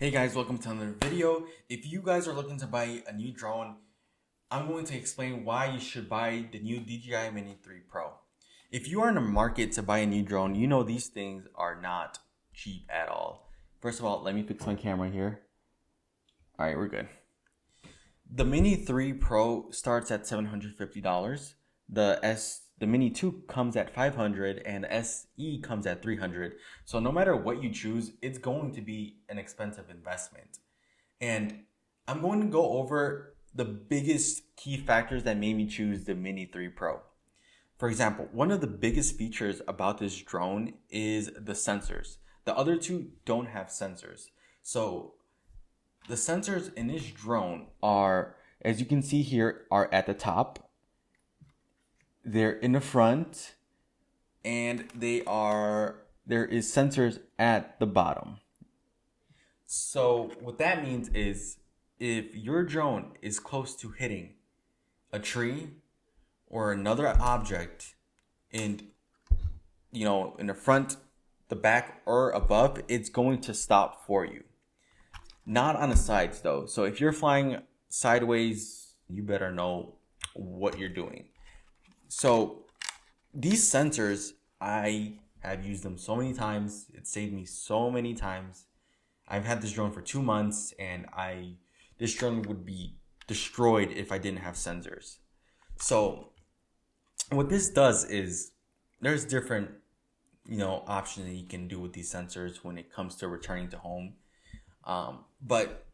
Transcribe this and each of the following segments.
Hey guys, welcome to another video. If you guys are looking to buy a new drone, I'm going to explain why you should buy the new DJI Mini 3 Pro. If you are in the market to buy a new drone, you know these things are not cheap at all. First of all, let me fix my camera here. All right, we're good. The Mini 3 Pro starts at $750. The Mini 2 comes at $500 and the SE comes at $300. So no matter what you choose, it's going to be an expensive investment. And I'm going to go over the biggest key factors that made me choose the Mini 3 Pro. For example, one of the biggest features about this drone is the sensors. The other two don't have sensors. So the sensors in this drone are, as you can see here, are at the top. They're in the front, and there is sensors at the bottom. So what that means is if your drone is close to hitting a tree or another object in in the front, the back, or above, it's going to stop for you. Not on the sides though. So if you're flying sideways, you better know what you're doing. So these sensors, I have used them so many times. It saved me so many times. I've had this drone for 2 months, and this drone would be destroyed if I didn't have sensors. So what this does is there's different options that you can do with these sensors when it comes to returning to home. But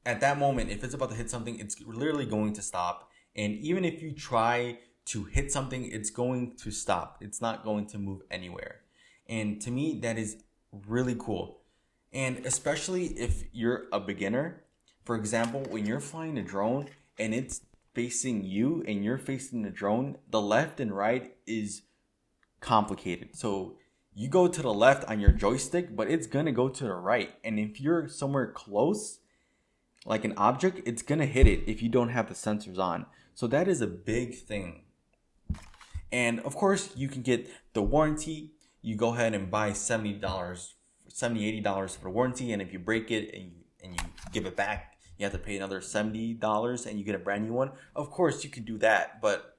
at that moment, if it's about to hit something, it's literally going to stop. And even if you try to hit something, it's going to stop. It's not going to move anywhere. And to me, that is really cool. And especially if you're a beginner, for example, when you're flying a drone and it's facing you and you're facing the drone, the left and right is complicated. So you go to the left on your joystick, but it's going to go to the right. And if you're somewhere close, like an object, it's going to hit it if you don't have the sensors on. So that is a big thing. And of course, you can get the warranty. You go ahead and buy $70, $80 for the warranty. And if you break it and you give it back, you have to pay another $70 and you get a brand new one. Of course, you can do that, but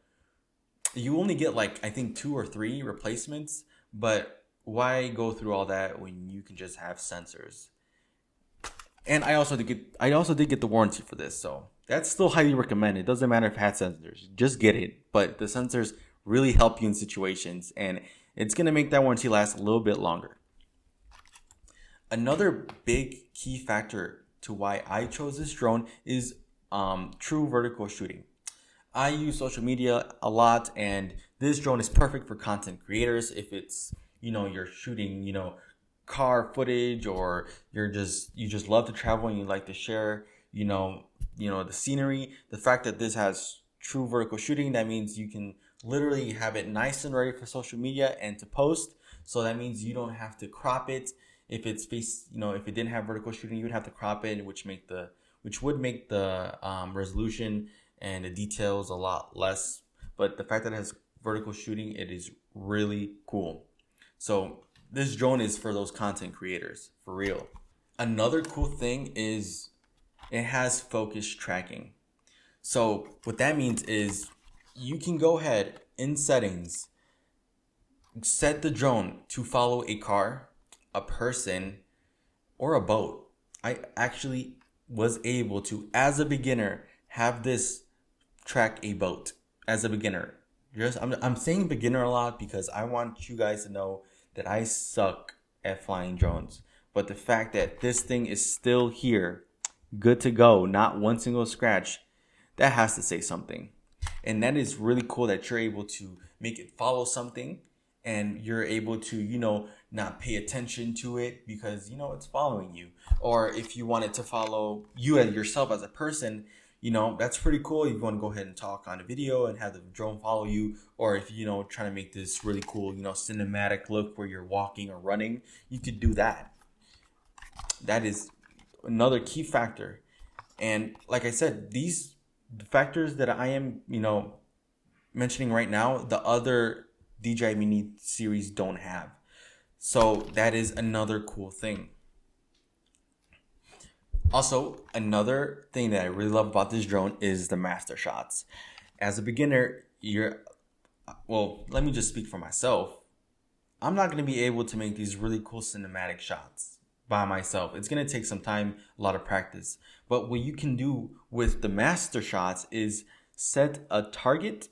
you only get I think 2 or 3 replacements. But why go through all that when you can just have sensors? And I also did get the warranty for this, so that's still highly recommended. It doesn't matter if it has sensors, just get it. But the sensors really help you in situations, and it's gonna make that warranty last a little bit longer. Another big key factor to why I chose this drone is true vertical shooting. I use social media a lot, and this drone is perfect for content creators. If it's you're shooting car footage, or you just love to travel and you like to share the scenery. The fact that this has true vertical shooting, that means you can literally have it nice and ready for social media and to post. So that means you don't have to crop it. If it's if it didn't have vertical shooting, you would have to crop it, which would make the resolution and the details a lot less. But the fact that it has vertical shooting, it is really cool. So this drone is for those content creators, for real. Another cool thing is it has focus tracking. So what that means is you can go ahead in settings, set the drone to follow a car, a person, or a boat. I actually was able to, as a beginner, have this track a boat as a beginner. I'm saying beginner a lot because I want you guys to know that I suck at flying drones. But the fact that this thing is still here, good to go, not one single scratch, that has to say something. And that is really cool that you're able to make it follow something, and you're able to, not pay attention to it because, it's following you. Or if you want it to follow you and yourself as a person, that's pretty cool. You want to go ahead and talk on a video and have the drone follow you. Or if, trying to make this really cool, cinematic look where you're walking or running, you could do that. That is another key factor. And like I said, the factors that I am, mentioning right now, the other DJI Mini series don't have. So that is another cool thing. Also, another thing that I really love about this drone is the master shots. As a beginner, well, let me just speak for myself. I'm not going to be able to make these really cool cinematic shots by myself. It's going to take some time, a lot of practice. But what you can do with the master shots is set a target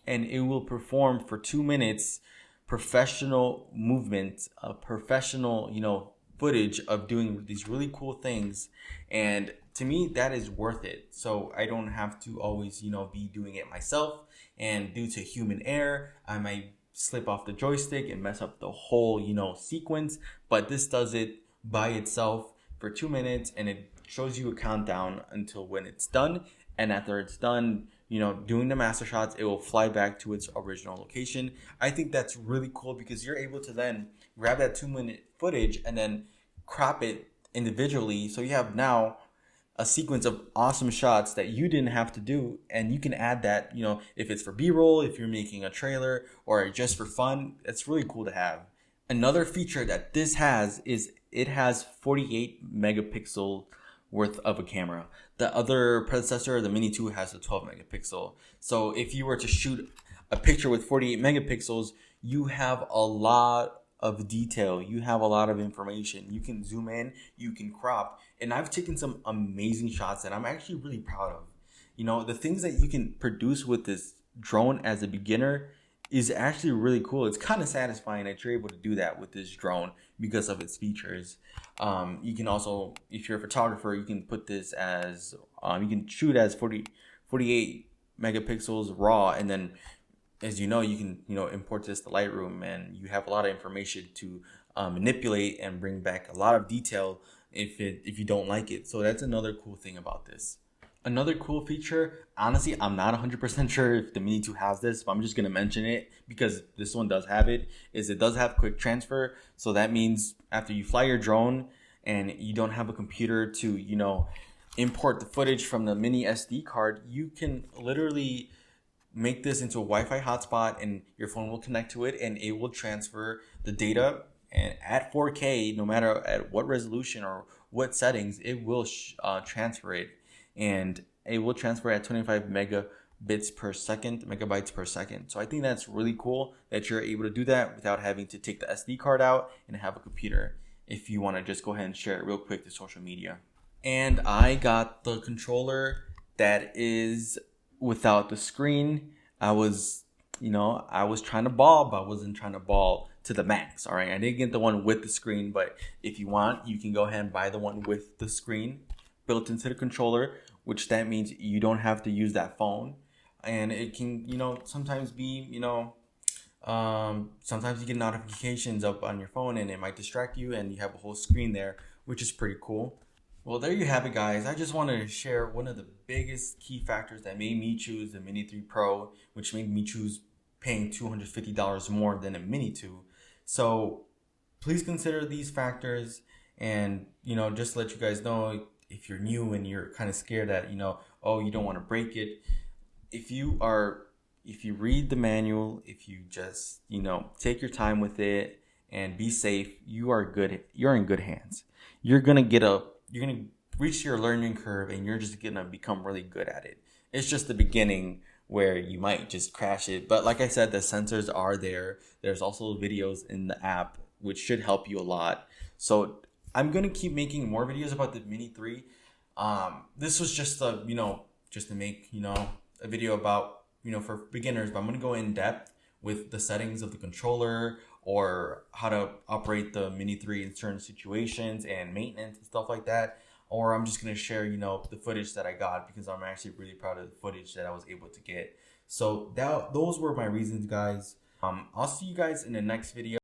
and it will perform for 2 minutes professional movement, a professional, footage of doing these really cool things. And to me, that is worth it. So I don't have to always, be doing it myself. And due to human error, I might slip off the joystick and mess up the whole, sequence. But this does it by itself for 2 minutes, and it shows you a countdown until when it's done. And after it's done, doing the master shots, it will fly back to its original location. I think that's really cool because you're able to then grab that 2 minute footage and then crop it individually. So you have now a sequence of awesome shots that you didn't have to do, and you can add that, if it's for B-roll, if you're making a trailer, or just for fun. It's really cool to have. Another feature that this has is it has 48 megapixel worth of a camera. The other predecessor, the Mini 2, has a 12 megapixel. So if you were to shoot a picture with 48 megapixels, you have a lot of detail. You have a lot of information. You can zoom in, you can crop. And I've taken some amazing shots that I'm actually really proud of. The things that you can produce with this drone as a beginner is actually really cool. It's kind of satisfying that you're able to do that with this drone because of its features. You can also, if you're a photographer, you can put this as, you can shoot as 48 megapixels raw, and then as you can, import this to Lightroom, and you have a lot of information to manipulate and bring back a lot of detail if you don't like it. So that's another cool thing about this. Another cool feature, honestly, I'm not 100% sure if the Mini 2 has this, but I'm just going to mention it because this one does have it, is it does have quick transfer. So that means after you fly your drone and you don't have a computer to, import the footage from the mini SD card, you can literally make this into a Wi-Fi hotspot and your phone will connect to it and it will transfer the data, and at 4K, no matter at what resolution or what settings, it will transfer it. And it will transfer at 25 megabytes per second. So I think that's really cool that you're able to do that without having to take the SD card out and have a computer if you want to just go ahead and share it real quick to social media. And I got the controller that is without the screen. I was trying to ball, but I wasn't trying to ball to the max. All right. I didn't get the one with the screen, but if you want, you can go ahead and buy the one with the screen built into the controller, which that means you don't have to use that phone. And it can, sometimes be, sometimes you get notifications up on your phone and it might distract you and you have a whole screen there, which is pretty cool. Well, there you have it, guys. I just wanted to share one of the biggest key factors that made me choose the Mini 3 Pro, which made me choose paying $250 more than a Mini 2. So please consider these factors, and, just to let you guys know, if you're new and you're kind of scared that, oh, you don't want to break it. If you read the manual, if you just, take your time with it and be safe, you're in good hands. You're going to reach your learning curve and you're just going to become really good at it. It's just the beginning where you might just crash it. But like I said, the sensors are there. There's also videos in the app, which should help you a lot. So I'm going to keep making more videos about the Mini 3. This was just to make, a video about, for beginners, but I'm going to go in depth with the settings of the controller or how to operate the Mini 3 in certain situations and maintenance and stuff like that. Or I'm just going to share, the footage that I got because I'm actually really proud of the footage that I was able to get. So those were my reasons, guys. I'll see you guys in the next video.